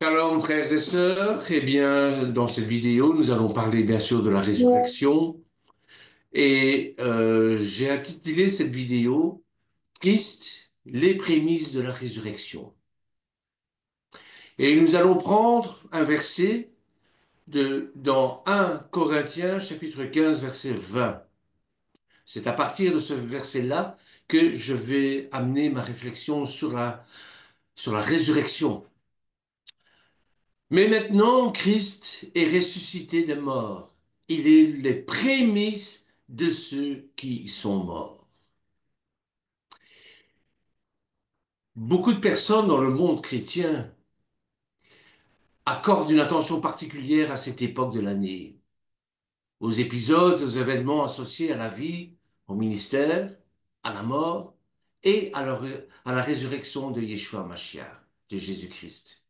Shalom frères et sœurs, eh bien dans cette vidéo nous allons parler bien sûr de la résurrection et j'ai intitulé cette vidéo Christ, les prémices de la résurrection. Et nous allons prendre un verset dans 1 Corinthiens chapitre 15 verset 20. C'est à partir de ce verset-là que je vais amener ma réflexion sur la résurrection. Mais maintenant, Christ est ressuscité des morts. Il est les prémices de ceux qui sont morts. Beaucoup de personnes dans le monde chrétien accordent une attention particulière à cette époque de l'année, aux épisodes, aux événements associés à la vie, au ministère, à la mort et à la résurrection de Yeshua Mashiach, de Jésus-Christ.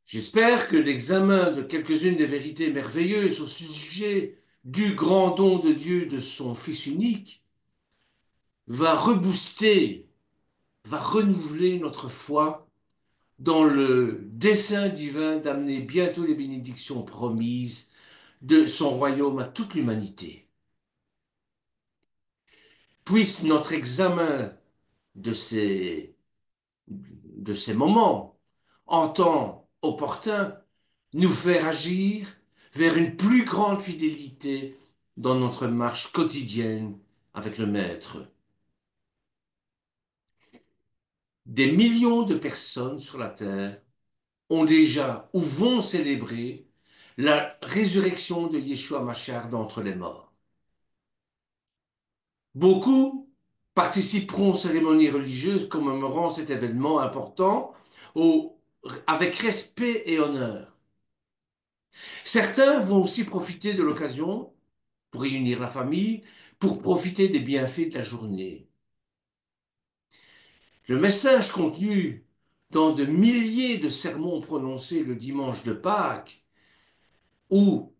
J'espère que l'examen de quelques-unes des vérités merveilleuses au sujet du grand don de Dieu de son Fils unique va rebooster, va renouveler notre foi dans le dessein divin d'amener bientôt les bénédictions promises de son royaume à toute l'humanité. Puisse notre examen de ces moments en temps opportun nous faire agir vers une plus grande fidélité dans notre marche quotidienne avec le Maître. Des millions de personnes sur la terre ont déjà ou vont célébrer la résurrection de Yeshua Mashiach d'entre les morts. Beaucoup participeront aux cérémonies religieuses commémorant cet événement important avec respect et honneur. Certains vont aussi profiter de l'occasion pour réunir la famille, pour profiter des bienfaits de la journée. Le message contenu dans de milliers de sermons prononcés le dimanche de Pâques ou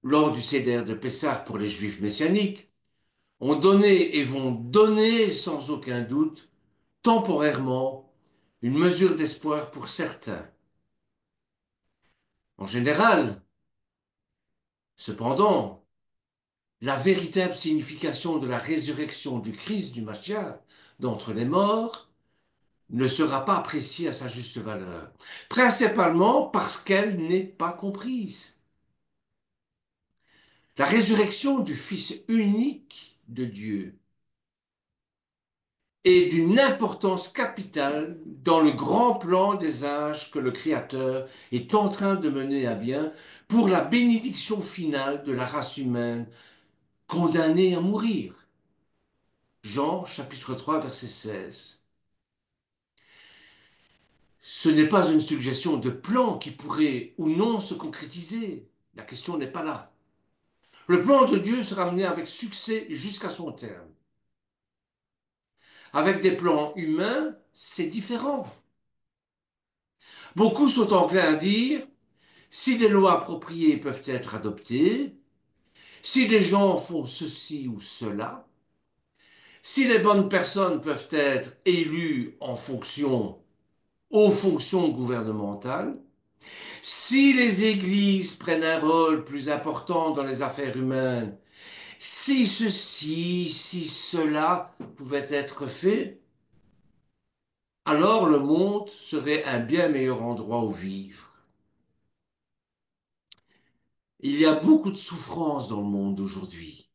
lors du Seder de Pessah pour les Juifs messianiques ont donné et vont donner sans aucun doute temporairement une mesure d'espoir pour certains. En général, cependant, la véritable signification de la résurrection du Christ, du Mashiach, d'entre les morts, ne sera pas appréciée à sa juste valeur, principalement parce qu'elle n'est pas comprise. La résurrection du Fils unique de Dieu est d'une importance capitale dans le grand plan des âges que le Créateur est en train de mener à bien pour la bénédiction finale de la race humaine condamnée à mourir. Jean chapitre 3 verset 16. Ce n'est pas une suggestion de plan qui pourrait ou non se concrétiser. La question n'est pas là. Le plan de Dieu sera mené avec succès jusqu'à son terme. Avec des plans humains, c'est différent. Beaucoup sont enclins à dire, si des lois appropriées peuvent être adoptées, si des gens font ceci ou cela, si les bonnes personnes peuvent être élues aux fonctions gouvernementales, si les églises prennent un rôle plus important dans les affaires humaines, si ceci, si cela pouvait être fait, alors le monde serait un bien meilleur endroit où vivre. Il y a beaucoup de souffrances dans le monde d'aujourd'hui,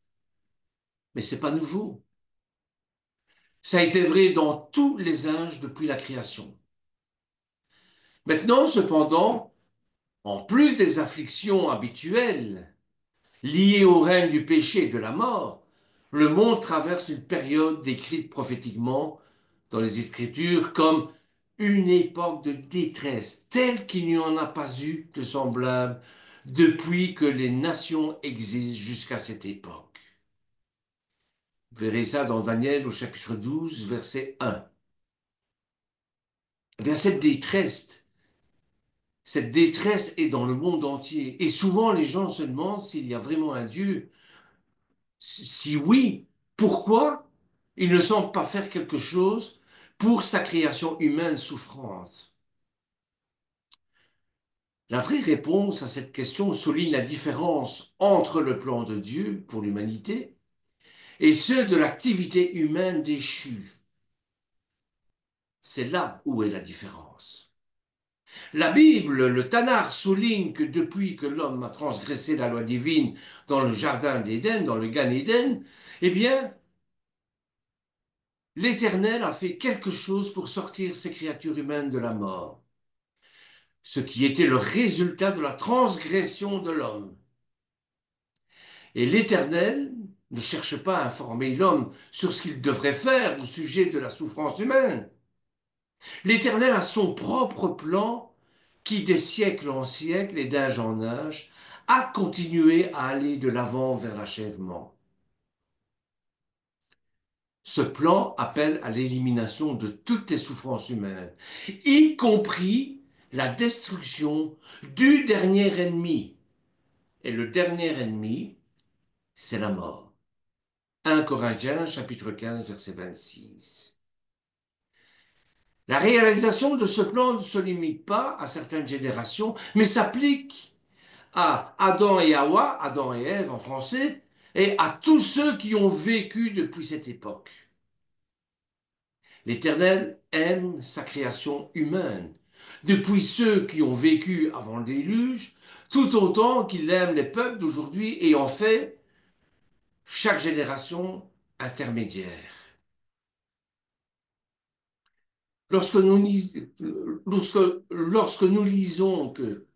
mais c'est pas nouveau. Ça a été vrai dans tous les âges depuis la création. Maintenant, cependant, en plus des afflictions habituelles liées au règne du péché et de la mort, le monde traverse une période décrite prophétiquement dans les Écritures comme une époque de détresse telle qu'il n'y en a pas eu de semblable depuis que les nations existent jusqu'à cette époque. Vous verrez ça dans Daniel au chapitre 12, verset 1. Eh bien, cette détresse est dans le monde entier. Et souvent, les gens se demandent s'il y a vraiment un Dieu. Si oui, pourquoi il ne semble pas faire quelque chose pour sa création humaine souffrante? La vraie réponse à cette question souligne la différence entre le plan de Dieu pour l'humanité et ceux de l'activité humaine déchue. C'est là où est la différence. La Bible, le Tanakh, souligne que depuis que l'homme a transgressé la loi divine dans le jardin d'Éden, dans le Gan Éden, eh bien, l'Éternel a fait quelque chose pour sortir ces créatures humaines de la mort, ce qui était le résultat de la transgression de l'homme. Et l'Éternel ne cherche pas à informer l'homme sur ce qu'il devrait faire au sujet de la souffrance humaine. L'Éternel a son propre plan qui, des siècles en siècles et d'âge en âge, a continué à aller de l'avant vers l'achèvement. Ce plan appelle à l'élimination de toutes les souffrances humaines, y compris la destruction du dernier ennemi. Et le dernier ennemi, c'est la mort. 1 Corinthiens chapitre 15 verset 26. La réalisation de ce plan ne se limite pas à certaines générations, mais s'applique à Adam et Hawa, Adam et Ève en français, et à tous ceux qui ont vécu depuis cette époque. L'Éternel aime sa création humaine, depuis ceux qui ont vécu avant le déluge, tout autant qu'il aime les peuples d'aujourd'hui et en fait chaque génération intermédiaire. Lorsque nous, lorsque nous lisons que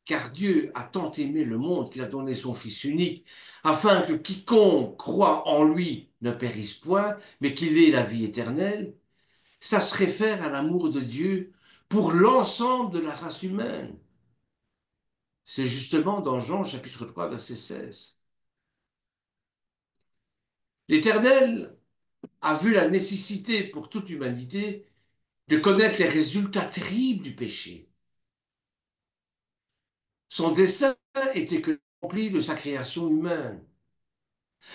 car Dieu a tant aimé le monde qu'il a donné son Fils unique, afin que quiconque croit en lui ne périsse point, mais qu'il ait la vie éternelle, ça se réfère à l'amour de Dieu pour l'ensemble de la race humaine. C'est justement dans Jean chapitre 3 verset 16. L'Éternel a vu la nécessité pour toute humanité de connaître les résultats terribles du péché. Son dessein était que accompli de sa création humaine.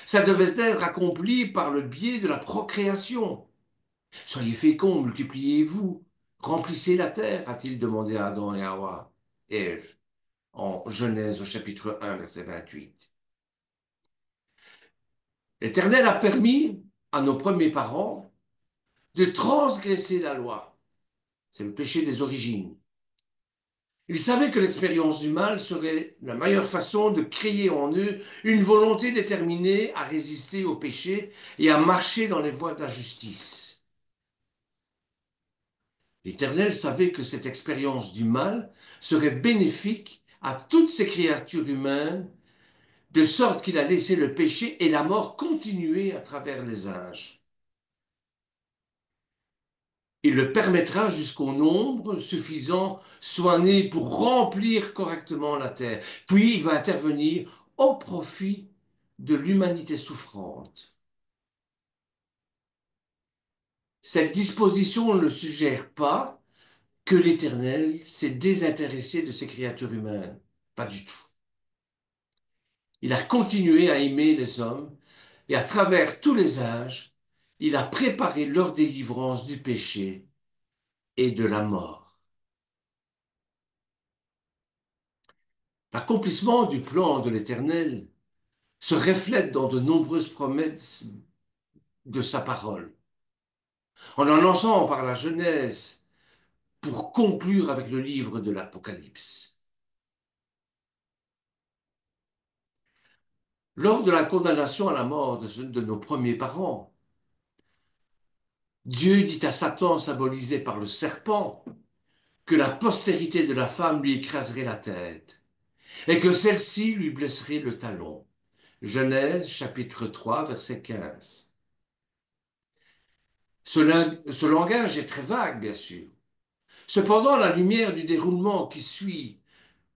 Ça devait être accompli par le biais de la procréation. Soyez féconds, multipliez-vous, remplissez la terre, a-t-il demandé à Adam et à Hawa, Ève, en Genèse au chapitre 1, verset 28. L'Éternel a permis à nos premiers parents de transgresser la loi. C'est le péché des origines. Ils savaient que l'expérience du mal serait la meilleure façon de créer en eux une volonté déterminée à résister au péché et à marcher dans les voies de la justice. L'Éternel savait que cette expérience du mal serait bénéfique à toutes ces créatures humaines, de sorte qu'il a laissé le péché et la mort continuer à travers les âges. Il le permettra jusqu'au nombre suffisant soit né pour remplir correctement la terre. Puis il va intervenir au profit de l'humanité souffrante. Cette disposition ne suggère pas que l'Éternel s'est désintéressé de ces créatures humaines. Pas du tout. Il a continué à aimer les hommes et à travers tous les âges, il a préparé leur délivrance du péché et de la mort. L'accomplissement du plan de l'Éternel se reflète dans de nombreuses promesses de sa parole. En en lançant par la Genèse pour conclure avec le livre de l'Apocalypse. Lors de la condamnation à la mort de nos premiers parents, Dieu dit à Satan, symbolisé par le serpent, que la postérité de la femme lui écraserait la tête et que celle-ci lui blesserait le talon. Genèse chapitre 3 verset 15. Ce langage est très vague, bien sûr. Cependant, à la lumière du déroulement qui suit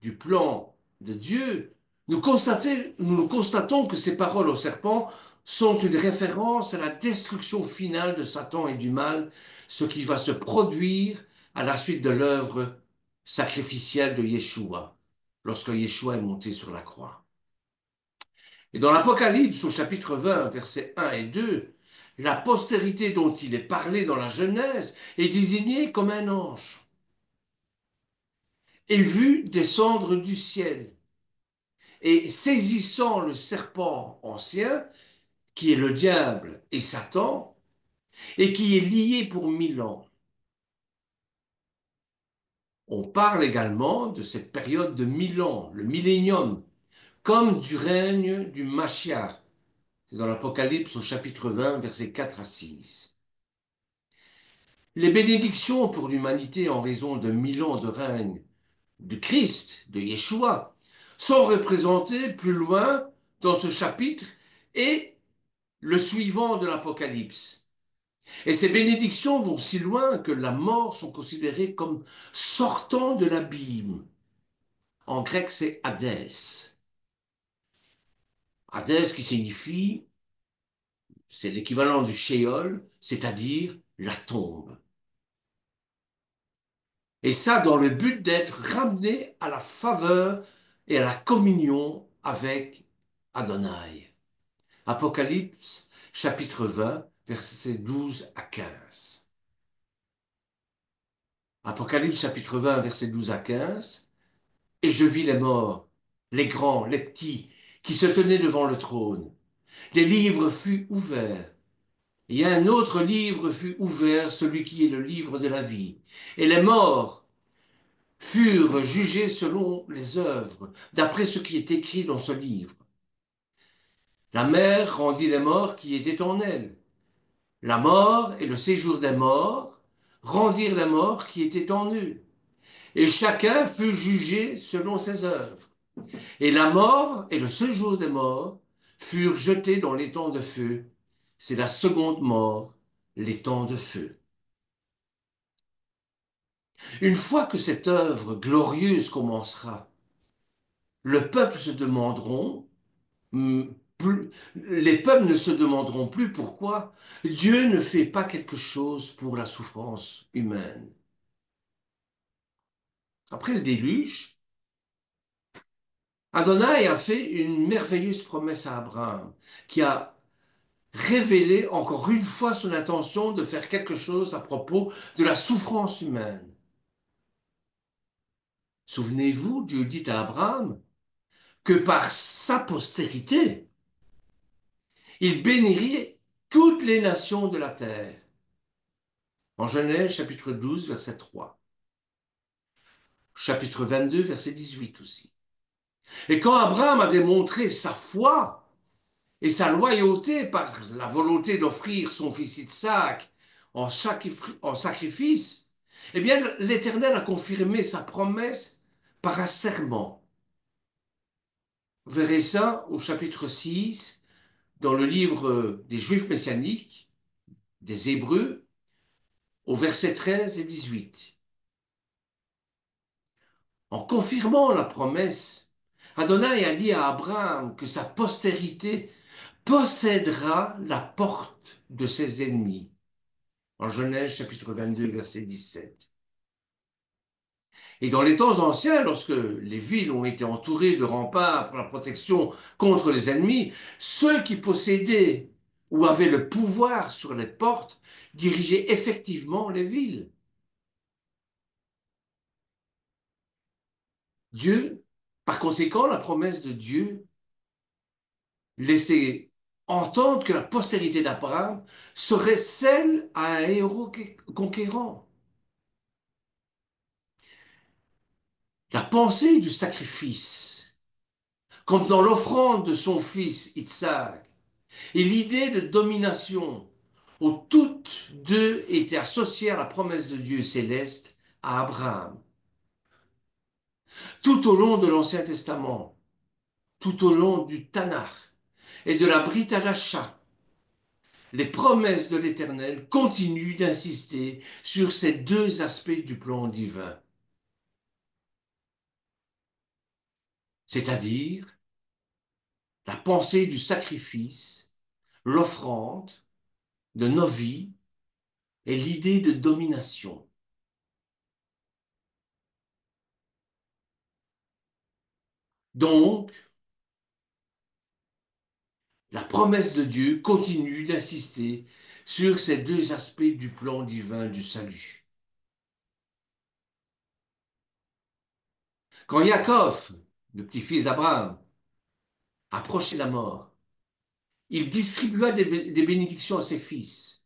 du plan de Dieu, nous constatons que ces paroles au serpent sont une référence à la destruction finale de Satan et du mal, ce qui va se produire à la suite de l'œuvre sacrificielle de Yeshua, lorsque Yeshua est monté sur la croix. Et dans l'Apocalypse, au chapitre 20, versets 1 et 2, la postérité dont il est parlé dans la Genèse est désignée comme un ange. et vit descendre du ciel, et saisissant le serpent ancien, qui est le diable et Satan, et qui est lié pour 1000 ans. On parle également de cette période de 1000 ans, le millénium, comme du règne du Mashiach. C'est dans l'Apocalypse au chapitre 20, versets 4 à 6. Les bénédictions pour l'humanité en raison de 1000 ans de règne de Christ, de Yeshua, sont représentées plus loin dans ce chapitre et le suivant de l'Apocalypse. Et ces bénédictions vont si loin que la mort sont considérées comme sortant de l'abîme. En grec, c'est Hadès. Hadès qui signifie, c'est l'équivalent du Sheol, c'est-à-dire la tombe. Et ça dans le but d'être ramené à la faveur et à la communion avec Adonai. Apocalypse, chapitre 20, versets 12 à 15. Apocalypse, chapitre 20, versets 12 à 15. Et je vis les morts, les grands, les petits, qui se tenaient devant le trône. Des livres furent ouverts. Et un autre livre fut ouvert, celui qui est le livre de la vie. Et les morts furent jugés selon les œuvres, d'après ce qui est écrit dans ce livre. La mer rendit les morts qui étaient en elle. La mort et le séjour des morts rendirent les morts qui étaient en eux. Et chacun fut jugé selon ses œuvres. Et la mort et le séjour des morts furent jetés dans l'étang de feu. C'est la seconde mort, l'étang de feu. Une fois que cette œuvre glorieuse commencera, le peuple se demanderont, plus, les peuples ne se demanderont plus pourquoi Dieu ne fait pas quelque chose pour la souffrance humaine. Après le déluge, Adonai a fait une merveilleuse promesse à Abraham, qui a révélé encore une fois son intention de faire quelque chose à propos de la souffrance humaine. Souvenez-vous, Dieu dit à Abraham que par sa postérité, il bénirait toutes les nations de la terre. En Genèse chapitre 12, verset 3. Chapitre 22, verset 18 aussi. Et quand Abraham a démontré sa foi et sa loyauté par la volonté d'offrir son fils Isaac en sacrifice, eh bien, l'Éternel a confirmé sa promesse par un serment. Vous verrez ça au chapitre 6, dans le livre des Juifs messianiques, des Hébreux, au verset 13 et 18. En confirmant la promesse, Adonai a dit à Abraham que sa postérité possédera la porte de ses ennemis. En Genèse chapitre 22, verset 17. Et dans les temps anciens, lorsque les villes ont été entourées de remparts pour la protection contre les ennemis, ceux qui possédaient ou avaient le pouvoir sur les portes dirigeaient effectivement les villes. Dieu, par conséquent, la promesse de Dieu laissait entendre que la postérité d'Abraham serait celle à un héros conquérant. La pensée du sacrifice, comme dans l'offrande de son fils Isaac, et l'idée de domination, où toutes deux étaient associées à la promesse de Dieu céleste à Abraham. Tout au long de l'Ancien Testament, tout au long du Tanakh et de la Brit Hadasha, les promesses de l'Éternel continuent d'insister sur ces deux aspects du plan divin, c'est-à-dire la pensée du sacrifice, l'offrande de nos vies et l'idée de domination. Donc, la promesse de Dieu continue d'insister sur ces deux aspects du plan divin du salut. Quand Yaakov, le petit-fils d'Abraham, approchait la mort, il distribua des bénédictions à ses fils.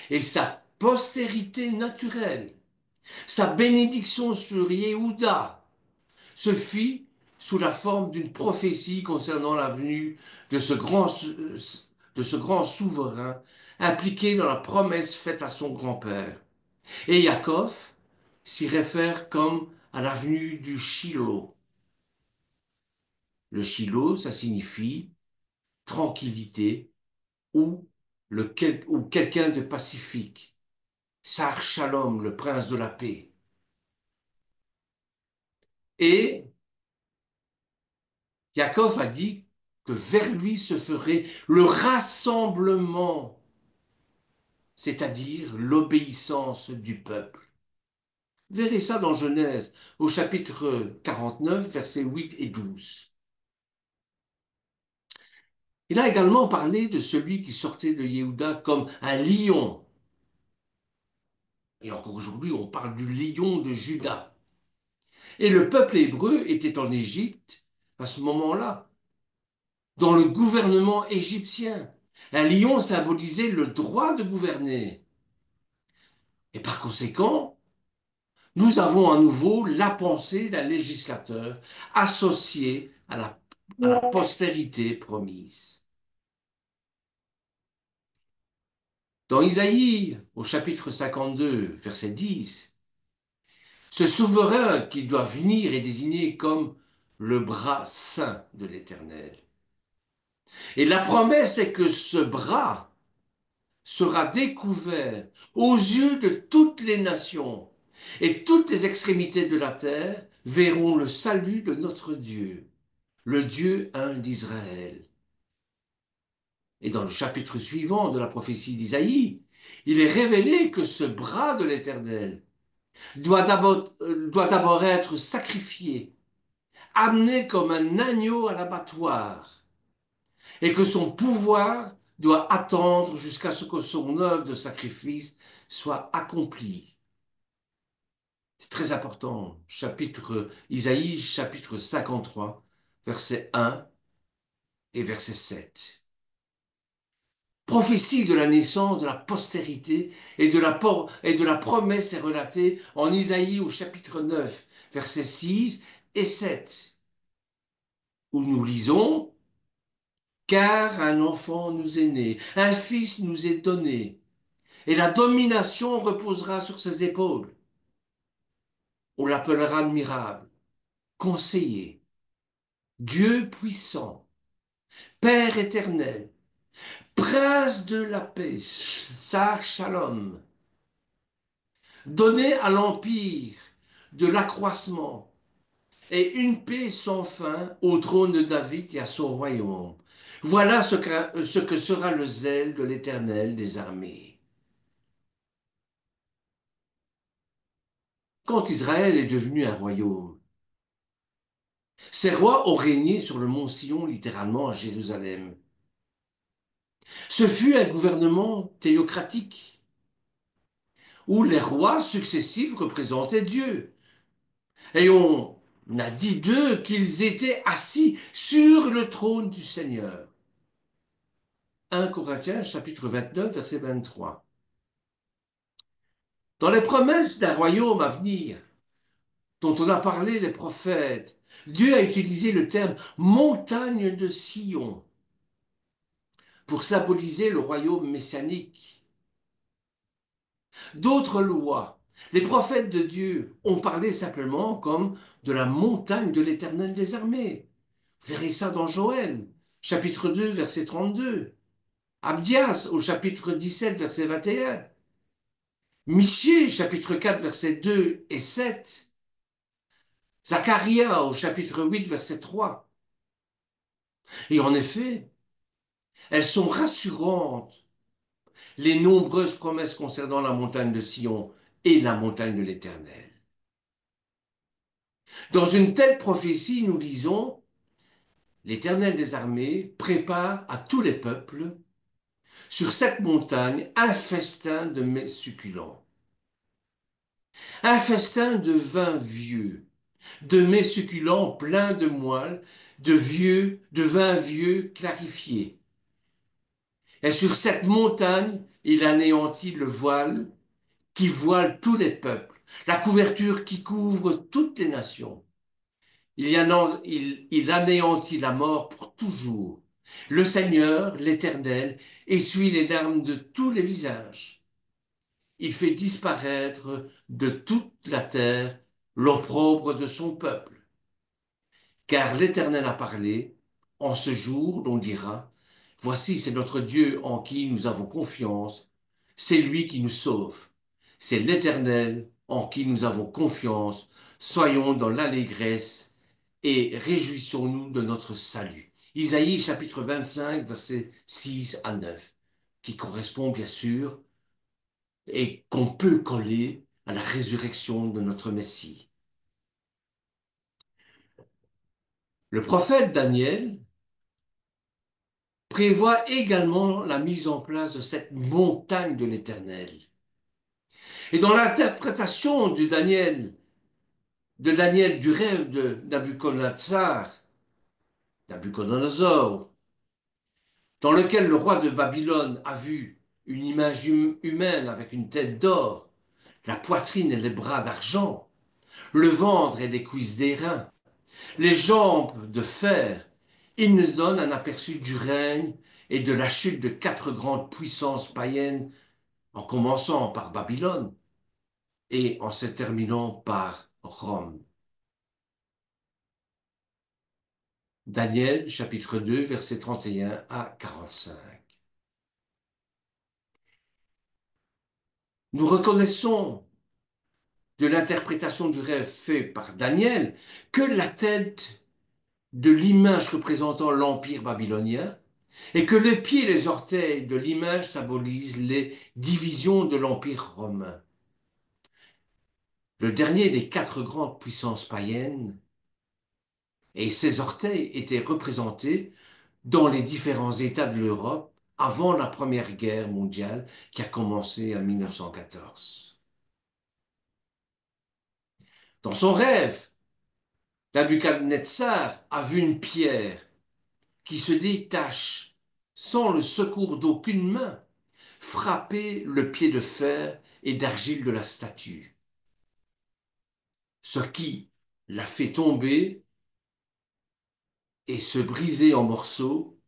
Et sa postérité naturelle, sa bénédiction sur Yehuda, se fit sous la forme d'une prophétie concernant la venue de ce grand souverain impliqué dans la promesse faite à son grand-père. Et Yaakov s'y réfère comme à la venue du Shiloh. Le Shiloh, ça signifie tranquillité ou, ou quelqu'un de pacifique. Sar Shalom, le prince de la paix. Et Yaakov a dit que vers lui se ferait le rassemblement, c'est-à-dire l'obéissance du peuple. Verrez ça dans Genèse, au chapitre 49, versets 8 et 12. Il a également parlé de celui qui sortait de Yehuda comme un lion. Et encore aujourd'hui, on parle du lion de Juda. Et le peuple hébreu était en Égypte à ce moment-là, dans le gouvernement égyptien. Un lion symbolisait le droit de gouverner. Et par conséquent, nous avons à nouveau la pensée d'un législateur associée à la postérité promise. Dans Isaïe, au chapitre 52, verset 10, ce souverain qui doit venir est désigné comme le bras saint de l'Éternel. Et la promesse est que ce bras sera découvert aux yeux de toutes les nations, et toutes les extrémités de la terre verront le salut de notre Dieu, le Dieu un d'Israël. Et dans le chapitre suivant de la prophétie d'Isaïe, il est révélé que ce bras de l'Éternel doit d'abord être sacrifié, amené comme un agneau à l'abattoir, et que son pouvoir doit attendre jusqu'à ce que son œuvre de sacrifice soit accomplie. C'est très important. Isaïe, chapitre 53, verset 1 et verset 7. Prophétie de la naissance de la postérité et de la promesse est relatée en Isaïe au chapitre 9, versets 6 et 7, où nous lisons: Car un enfant nous est né, un fils nous est donné, et la domination reposera sur ses épaules. On l'appellera admirable, conseiller, Dieu puissant, Père éternel, Prince de la paix, Sar Shalom, donné à l'empire de l'accroissement et une paix sans fin au trône de David et à son royaume. Voilà ce que sera le zèle de l'Éternel des armées. Quand Israël est devenu un royaume, ses rois ont régné sur le mont Sion, littéralement à Jérusalem. Ce fut un gouvernement théocratique, où les rois successifs représentaient Dieu. Et on a dit d'eux qu'ils étaient assis sur le trône du Seigneur. 1 Corinthiens chapitre 29, verset 23. Dans les promesses d'un royaume à venir, dont on a parlé les prophètes, Dieu a utilisé le terme montagne de Sion pour symboliser le royaume messianique. D'autres lois, les prophètes de Dieu ont parlé simplement comme de la montagne de l'Éternel des armées. Vous verrez ça dans Joël, chapitre 2, verset 32. Abdias, au chapitre 17, verset 21. Michée, chapitre 4, verset 2 et 7. Zacharia, au chapitre 8, verset 3. Et en effet, elles sont rassurantes, les nombreuses promesses concernant la montagne de Sion et la montagne de l'Éternel. Dans une telle prophétie, nous lisons: L'Éternel des armées prépare à tous les peuples sur cette montagne un festin de mets succulents, un festin de vin vieux, de mets succulents pleins de moelle, de vin vieux clarifié. Et sur cette montagne, il anéantit le voile qui voile tous les peuples, la couverture qui couvre toutes les nations. Il anéantit la mort pour toujours. Le Seigneur, l'Éternel, essuie les larmes de tous les visages. Il fait disparaître de toute la terre l'opprobre de son peuple. Car l'Éternel a parlé, en ce jour l'on dira, voici c'est notre Dieu en qui nous avons confiance, c'est lui qui nous sauve. C'est l'Éternel en qui nous avons confiance, soyons dans l'allégresse et réjouissons-nous de notre salut. Isaïe chapitre 25, versets 6 à 9, qui correspond bien sûr et qu'on peut coller à la résurrection de notre Messie. Le prophète Daniel prévoit également la mise en place de cette montagne de l'Éternel. Et dans l'interprétation de Daniel du rêve de Nabuchodonosor, dans lequel le roi de Babylone a vu une image humaine avec une tête d'or, la poitrine et les bras d'argent, le ventre et les cuisses d'airain, les jambes de fer, il nous donne un aperçu du règne et de la chute de quatre grandes puissances païennes, en commençant par Babylone et en se terminant par Rome. Daniel chapitre 2 versets 31 à 45. Nous reconnaissons de l'interprétation du rêve fait par Daniel que la tête de l'image représentant l'empire babylonien et que les pieds et les orteils de l'image symbolisent les divisions de l'empire romain. Le dernier des quatre grandes puissances païennes et ses orteils étaient représentés dans les différents États de l'Europe avant la Première Guerre mondiale qui a commencé en 1914. Dans son rêve, Nabuchodonosor a vu une pierre qui se détache sans le secours d'aucune main, frapper le pied de fer et d'argile de la statue, ce qui l'a fait tomber et se briser en morceaux,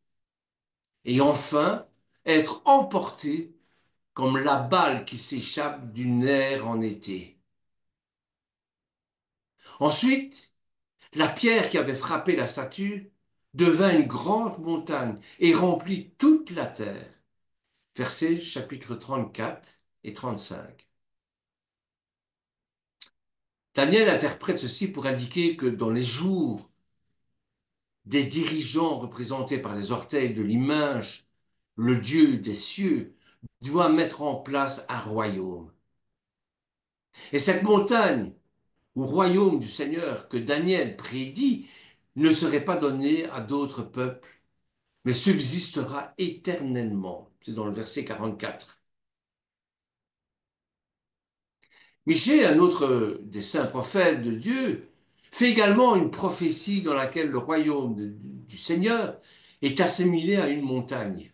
et enfin être emporté comme la balle qui s'échappe d'une aire en été. Ensuite, la pierre qui avait frappé la statue devint une grande montagne et remplit toute la terre. Versets chapitre 34 et 35. Daniel interprète ceci pour indiquer que dans les jours des dirigeants représentés par les orteils de l'image, le Dieu des cieux doit mettre en place un royaume. Et cette montagne, ou royaume du Seigneur que Daniel prédit, ne serait pas donnée à d'autres peuples, mais subsistera éternellement. C'est dans le verset 44. Michée, un autre des saints prophètes de Dieu, fait également une prophétie dans laquelle le royaume du Seigneur est assimilé à une montagne.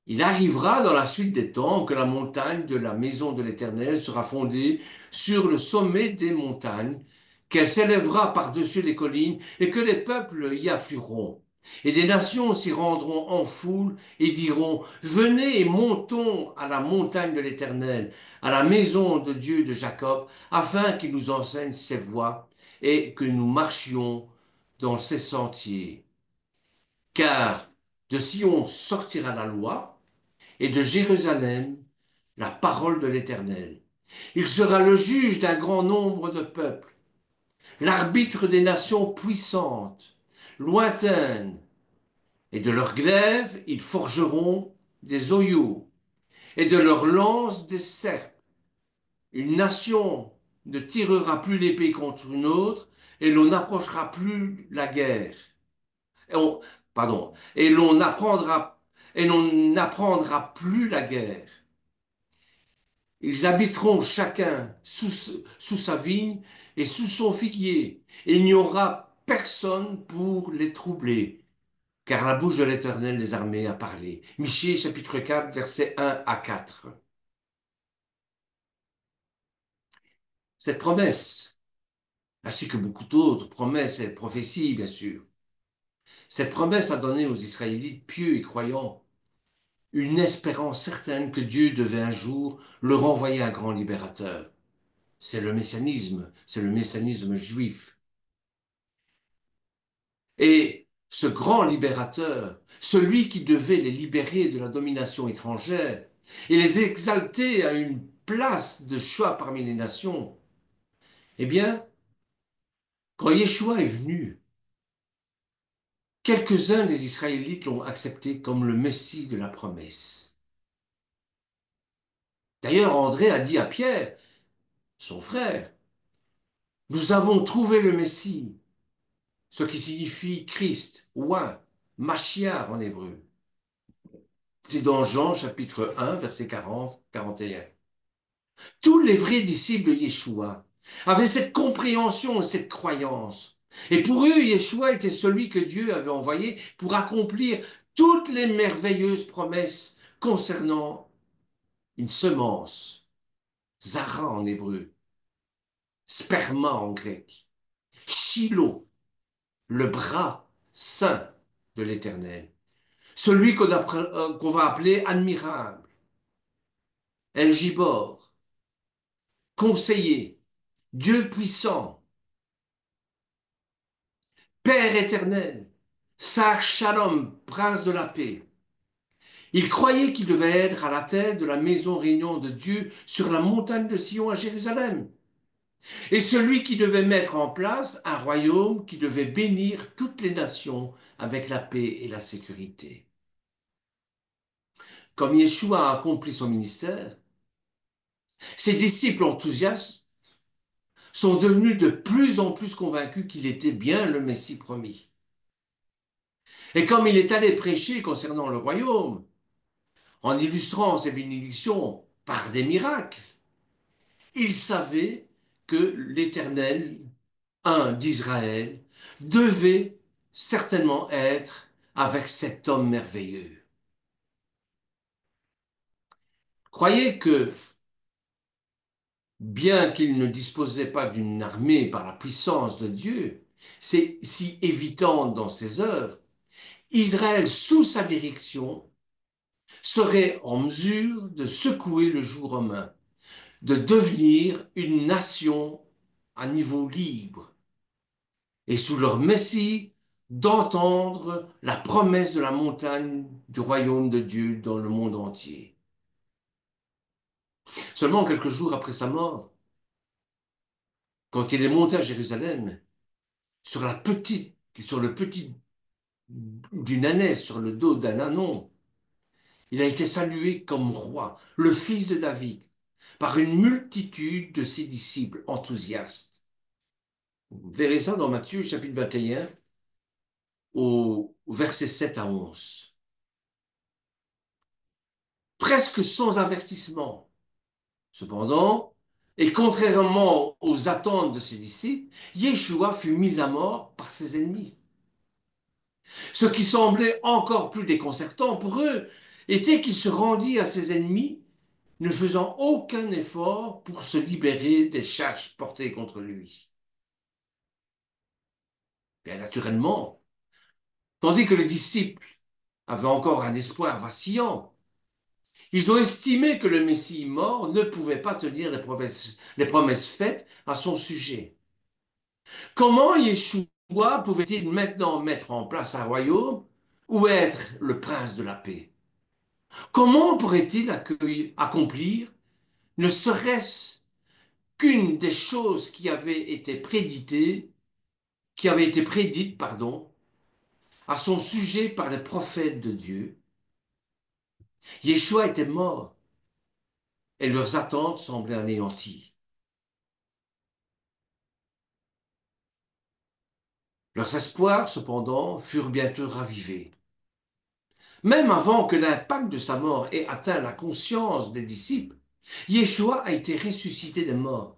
Il arrivera dans la suite des temps que la montagne de la maison de l'Éternel sera fondée sur le sommet des montagnes, qu'elle s'élèvera par-dessus les collines et que les peuples y afflueront. Et des nations s'y rendront en foule et diront, venez et montons à la montagne de l'Éternel, à la maison de Dieu de Jacob, afin qu'il nous enseigne ses voies et que nous marchions dans ses sentiers. Car de Sion sortira la loi, et de Jérusalem la parole de l'Éternel. Il sera le juge d'un grand nombre de peuples, l'arbitre des nations puissantes, lointaines, et de leurs glaives ils forgeront des oyaux, et de leurs lances des serpes. Une nation ne tirera plus l'épée contre une autre, et l'on n'approchera plus la guerre. Et on, pardon, et l'on n'apprendra plus la guerre. Ils habiteront chacun sous sa vigne et sous son figuier, et il n'y aura personne pour les troubler, car la bouche de l'Éternel des armées a parlé. Michée, chapitre 4, versets 1 à 4. Cette promesse, ainsi que beaucoup d'autres promesses et prophéties, bien sûr, cette promesse a donné aux Israélites pieux et croyants une espérance certaine que Dieu devait un jour leur envoyer un grand libérateur. C'est le messianisme juif. Et ce grand libérateur, celui qui devait les libérer de la domination étrangère et les exalter à une place de choix parmi les nations, eh bien, quand Yeshua est venu, quelques-uns des Israélites l'ont accepté comme le Messie de la promesse. D'ailleurs, André a dit à Pierre, son frère, nous avons trouvé le Messie, ce qui signifie Christ, oint, Mashiach en hébreu. C'est dans Jean chapitre 1, verset 40, 41. Tous les vrais disciples de Yeshua avaient cette compréhension et cette croyance. Et pour eux, Yeshua était celui que Dieu avait envoyé pour accomplir toutes les merveilleuses promesses concernant une semence, Zara en hébreu, sperma en grec, Shiloh, le bras saint de l'Éternel, celui qu'on va appeler admirable, El Gibor, conseiller, Dieu puissant, Père éternel, Sar Shalom, prince de la paix. Il croyait qu'il devait être à la tête de la maison réunion de Dieu sur la montagne de Sion à Jérusalem, et celui qui devait mettre en place un royaume qui devait bénir toutes les nations avec la paix et la sécurité. Comme Yeshua a accompli son ministère, ses disciples enthousiastes sont devenus de plus en plus convaincus qu'il était bien le Messie promis. Et comme il est allé prêcher concernant le royaume, en illustrant ses bénédictions par des miracles, il savait que l'Éternel, un d'Israël, devait certainement être avec cet homme merveilleux. Croyez que, bien qu'il ne disposait pas d'une armée par la puissance de Dieu, c'est si évident dans ses œuvres, Israël, sous sa direction, serait en mesure de secouer le joug romain, de devenir une nation à niveau libre, et sous leur Messie, d'entendre la promesse de la montagne du royaume de Dieu dans le monde entier. Seulement quelques jours après sa mort, quand il est monté à Jérusalem, sur le petit d'une ânesse, sur le dos d'un ânon, il a été salué comme roi, le fils de David, par une multitude de ses disciples enthousiastes. Vous verrez ça dans Matthieu chapitre 21 au verset 7 à 11. Presque sans avertissement. Cependant, et contrairement aux attentes de ses disciples, Yeshua fut mis à mort par ses ennemis. Ce qui semblait encore plus déconcertant pour eux était qu'il se rendit à ses ennemis, ne faisant aucun effort pour se libérer des charges portées contre lui. Bien naturellement, tandis que les disciples avaient encore un espoir vacillant, ils ont estimé que le Messie mort ne pouvait pas tenir les promesses faites à son sujet. Comment Yeshua pouvait-il maintenant mettre en place un royaume ou être le prince de la paix? Comment pourrait-il accomplir ne serait-ce qu'une des choses qui avait été prédite, pardon, à son sujet par les prophètes de Dieu? Yeshua était mort et leurs attentes semblaient anéanties. Leurs espoirs, cependant, furent bientôt ravivés. Même avant que l'impact de sa mort ait atteint la conscience des disciples, Yeshua a été ressuscité des morts.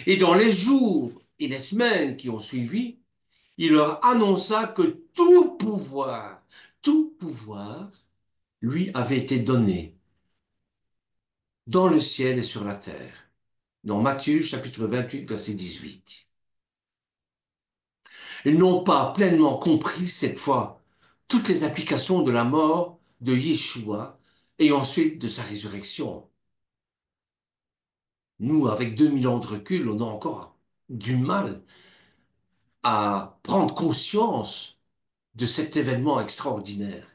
Et dans les jours et les semaines qui ont suivi, il leur annonça que tout pouvoir lui avait été donné dans le ciel et sur la terre. Dans Matthieu chapitre 28, verset 18. Ils n'ont pas pleinement compris cette fois toutes les applications de la mort de Yeshua et ensuite de sa résurrection. Nous, avec 2000 ans de recul, on a encore du mal à prendre conscience de cet événement extraordinaire.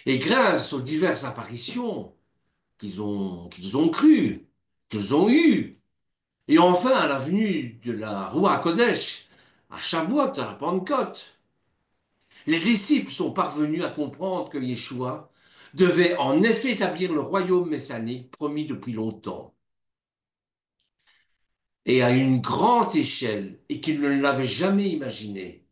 Et grâce aux diverses apparitions qu'ils ont crues, qu'ils ont eues, et enfin à la venue de la Roi Kodesh, à Shavuot, à la Pentecôte, les disciples sont parvenus à comprendre que Yeshua devait en effet établir le royaume messianique promis depuis longtemps, et à une grande échelle, et qu'ils ne l'avaient jamais imaginé.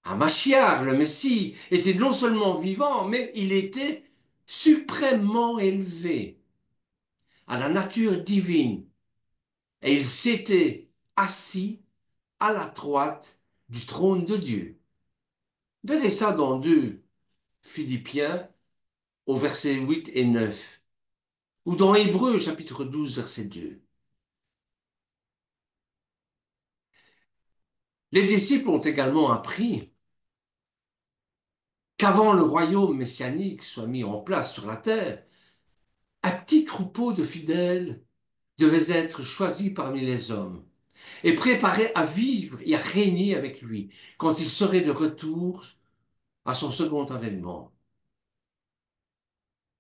Mashiach, le Messie, était non seulement vivant, mais il était suprêmement élevé à la nature divine, et il s'était assis à la droite du trône de Dieu. Verrez ça dans 2 Philippiens au verset 8 et 9, ou dans Hébreux chapitre 12 verset 2. Les disciples ont également appris qu'avant le royaume messianique soit mis en place sur la terre, un petit troupeau de fidèles devait être choisi parmi les hommes et préparé à vivre et à régner avec lui quand il serait de retour à son second avènement.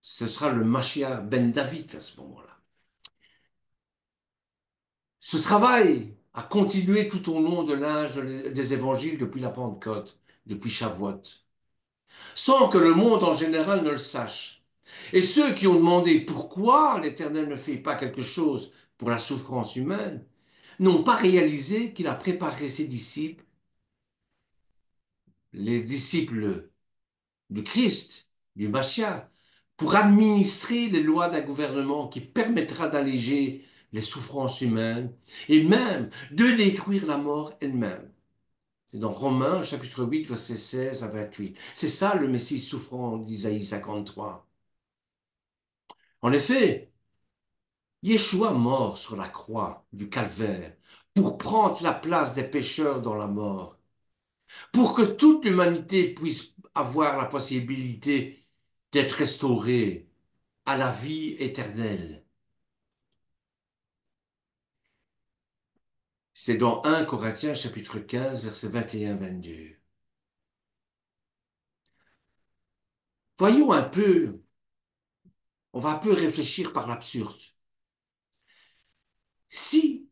Ce sera le Mashiach ben David à ce moment-là. Ce travail a continué tout au long de l'âge des évangiles depuis la Pentecôte, depuis Shavuot, sans que le monde en général ne le sache. Et ceux qui ont demandé pourquoi l'Éternel ne fait pas quelque chose pour la souffrance humaine, n'ont pas réalisé qu'il a préparé ses disciples, les disciples du Christ, du Mashiach, pour administrer les lois d'un gouvernement qui permettra d'alléger les souffrances humaines et même de détruire la mort elle-même. C'est dans Romains chapitre 8, versets 16 à 28. C'est ça le Messie souffrant d'Isaïe 53. En effet, Yeshua mort sur la croix du calvaire pour prendre la place des pécheurs dans la mort, pour que toute l'humanité puisse avoir la possibilité d'être restaurée à la vie éternelle. C'est dans 1 Corinthiens chapitre 15, versets 21-22. Voyons un peu, on va un peu réfléchir par l'absurde. Si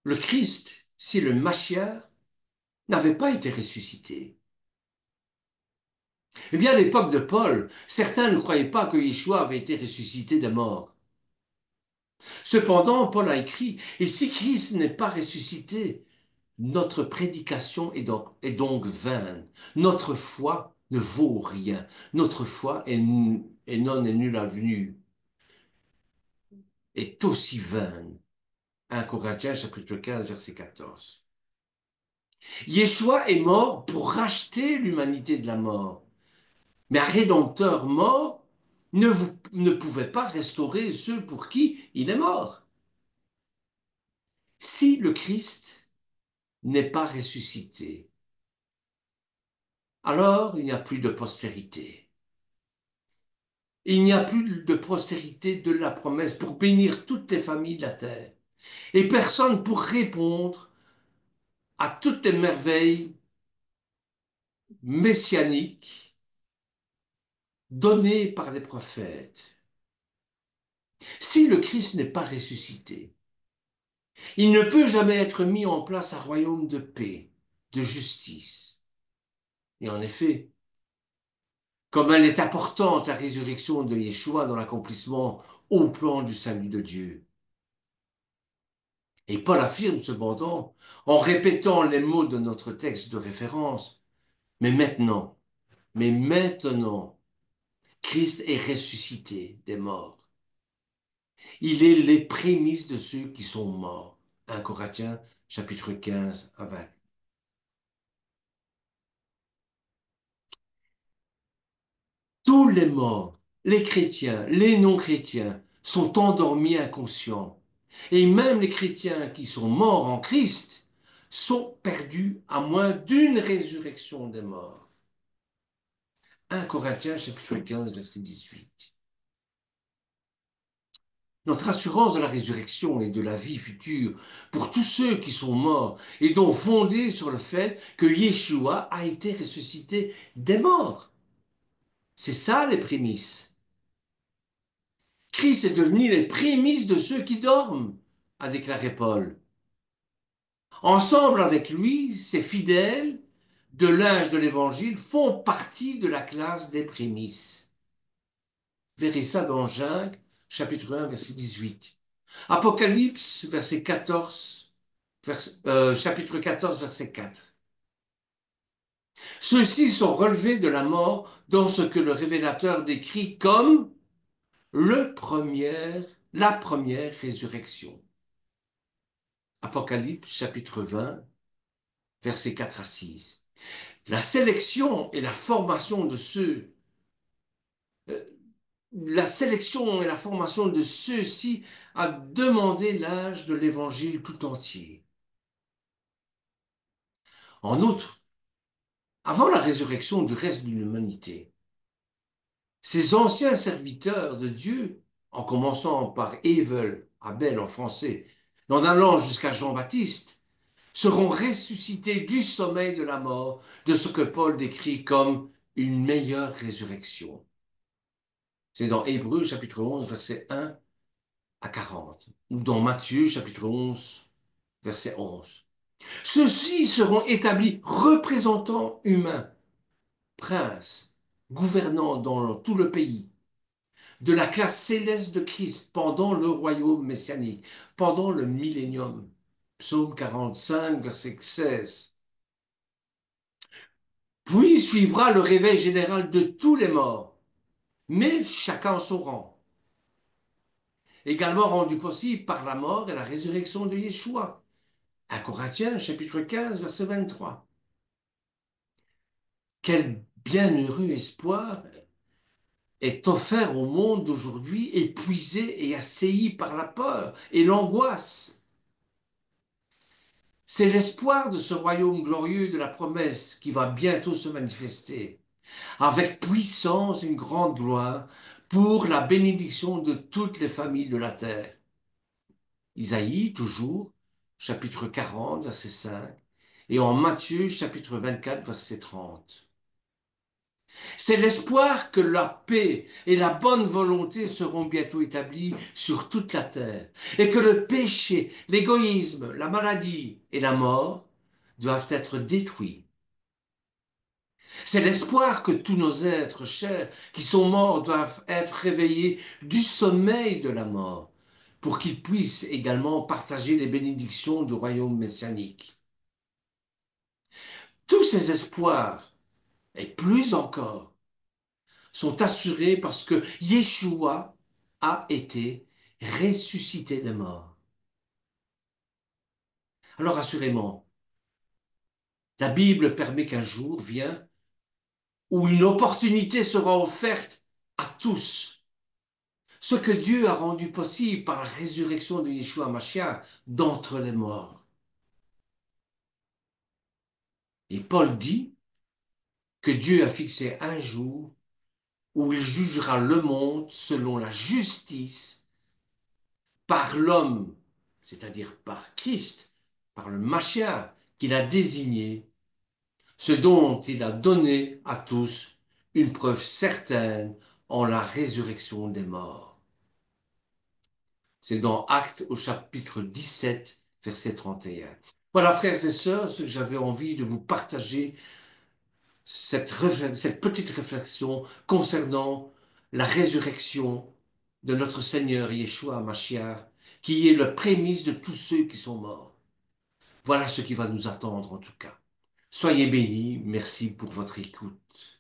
le Christ, si le Mashiach n'avait pas été ressuscité, eh bien à l'époque de Paul, certains ne croyaient pas que Yeshua avait été ressuscité des morts. Cependant, Paul a écrit, et si Christ n'est pas ressuscité, notre prédication est donc vaine. Notre foi ne vaut rien. Notre foi est non est nulle à venue, est aussi vaine. 1 Corinthiens chapitre 15 verset 14. Yeshua est mort pour racheter l'humanité de la mort. Mais un rédempteur mort ne pouvait pas restaurer ceux pour qui il est mort. Si le Christ n'est pas ressuscité, alors il n'y a plus de postérité. Il n'y a plus de postérité de la promesse pour bénir toutes les familles de la terre. Et personne pour répondre à toutes les merveilles messianiques données par les prophètes. Si le Christ n'est pas ressuscité, il ne peut jamais être mis en place un royaume de paix, de justice. Et en effet, comme elle est importante, la résurrection de Yeshua dans l'accomplissement au plan du salut de Dieu. Et Paul affirme cependant, en répétant les mots de notre texte de référence, mais maintenant, Christ est ressuscité des morts. Il est les prémices de ceux qui sont morts. 1 Corinthiens, chapitre 15 à 20. Tous les morts, les chrétiens, les non-chrétiens, sont endormis inconscients. Et même les chrétiens qui sont morts en Christ sont perdus à moins d'une résurrection des morts. 1 Corinthiens chapitre 15, verset 18. Notre assurance de la résurrection et de la vie future pour tous ceux qui sont morts est donc fondée sur le fait que Yeshua a été ressuscité des morts. C'est ça les prémices. Christ est devenu les prémices de ceux qui dorment, a déclaré Paul. Ensemble avec lui, ses fidèles de l'âge de l'Évangile font partie de la classe des prémices. Verrez ça dans Jacques, chapitre 1, verset 18. Apocalypse, verset 14, chapitre 14, verset 4. Ceux-ci sont relevés de la mort dans ce que le révélateur décrit comme la première résurrection. Apocalypse, chapitre 20, versets 4 à 6. La sélection et la formation de euh, la sélection et la formation de ceux-ci a demandé l'âge de l'évangile tout entier. En outre, avant la résurrection du reste de l'humanité, ces anciens serviteurs de Dieu, en commençant par Abel en français, en allant jusqu'à Jean-Baptiste, seront ressuscités du sommeil de la mort, de ce que Paul décrit comme une meilleure résurrection. C'est dans Hébreux chapitre 11, verset 1 à 40, ou dans Matthieu chapitre 11, verset 11. Ceux-ci seront établis représentants humains, princes, gouvernants dans tout le pays, de la classe céleste de Christ pendant le royaume messianique, pendant le millénium. Psaume 45, verset 16. Puis suivra le réveil général de tous les morts, mais chacun en son rang. Également rendu possible par la mort et la résurrection de Yeshua. 1 Corinthiens, chapitre 15, verset 23. Quel bienheureux espoir est offert au monde d'aujourd'hui, épuisé et assailli par la peur et l'angoisse. C'est l'espoir de ce royaume glorieux de la promesse qui va bientôt se manifester, avec puissance et une grande gloire, pour la bénédiction de toutes les familles de la terre. Isaïe, toujours, chapitre 40, verset 5, et en Matthieu, chapitre 24, verset 30. C'est l'espoir que la paix et la bonne volonté seront bientôt établies sur toute la terre et que le péché, l'égoïsme, la maladie et la mort doivent être détruits. C'est l'espoir que tous nos êtres chers qui sont morts doivent être réveillés du sommeil de la mort pour qu'ils puissent également partager les bénédictions du royaume messianique. Tous ces espoirs, et plus encore, sont assurés parce que Yeshua a été ressuscité des morts. Alors assurément, la Bible permet qu'un jour vienne où une opportunité sera offerte à tous. Ce que Dieu a rendu possible par la résurrection de Yeshua Mashiach d'entre les morts. Et Paul dit que Dieu a fixé un jour où il jugera le monde selon la justice par l'homme, c'est-à-dire par Christ, par le Mashiach qu'il a désigné, ce dont il a donné à tous une preuve certaine en la résurrection des morts. C'est dans Actes au chapitre 17, verset 31. Voilà, frères et sœurs, ce que j'avais envie de vous partager, cette petite réflexion concernant la résurrection de notre Seigneur Yeshua Mashiach, qui est le prémisse de tous ceux qui sont morts. Voilà ce qui va nous attendre en tout cas. Soyez bénis, merci pour votre écoute.